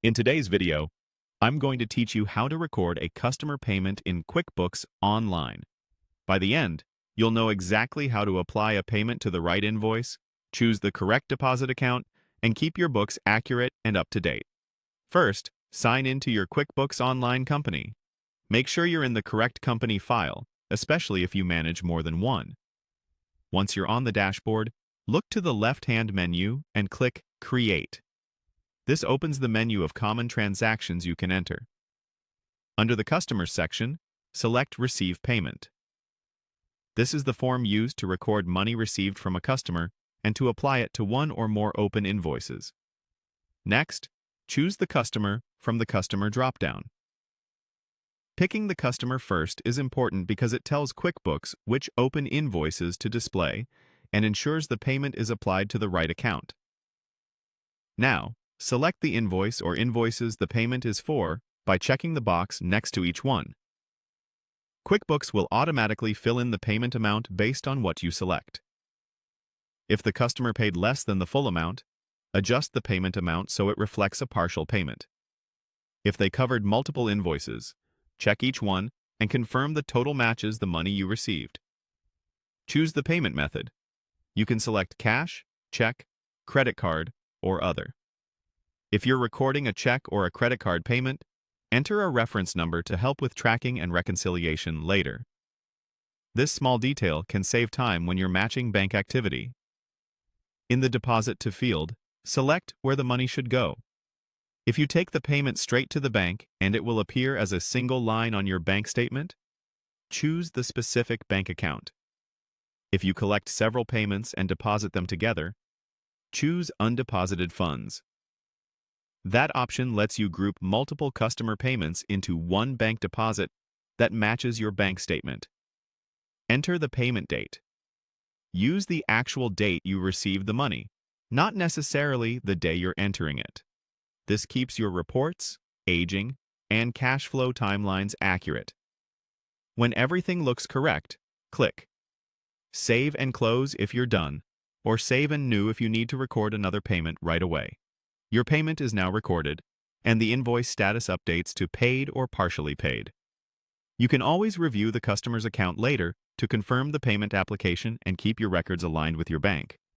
In today's video, I'm going to teach you how to record a customer payment in QuickBooks online. By the end, you'll know exactly how to apply a payment to the right invoice, choose the correct deposit account, and keep your books accurate and up to date. First, sign into your QuickBooks Online company. Make sure you're in the correct company file, especially if you manage more than one. Once you're on the dashboard, look to the left-hand menu and click Create. This opens the menu of common transactions you can enter. Under the Customers section, select Receive Payment. This is the form used to record money received from a customer and to apply it to one or more open invoices. Next, choose the customer from the Customer dropdown. Picking the customer first is important because it tells QuickBooks which open invoices to display and ensures the payment is applied to the right account. Now, select the invoice or invoices the payment is for by checking the box next to each one. QuickBooks will automatically fill in the payment amount based on what you select. If the customer paid less than the full amount, adjust the payment amount so it reflects a partial payment. If they covered multiple invoices, check each one and confirm the total matches the money you received. Choose the payment method. You can select cash, check, credit card, or other. If you're recording a check or a credit card payment, enter a reference number to help with tracking and reconciliation later. This small detail can save time when you're matching bank activity. In the Deposit to field, select where the money should go. If you take the payment straight to the bank and it will appear as a single line on your bank statement, choose the specific bank account. If you collect several payments and deposit them together, choose Undeposited Funds. That option lets you group multiple customer payments into one bank deposit that matches your bank statement. Enter the payment date. Use the actual date you received the money, not necessarily the day you're entering it. This keeps your reports, aging, and cash flow timelines accurate. When everything looks correct, click Save and Close if you're done, or Save and New if you need to record another payment right away. Your payment is now recorded, and the invoice status updates to paid or partially paid. You can always review the customer's account later to confirm the payment application and keep your records aligned with your bank.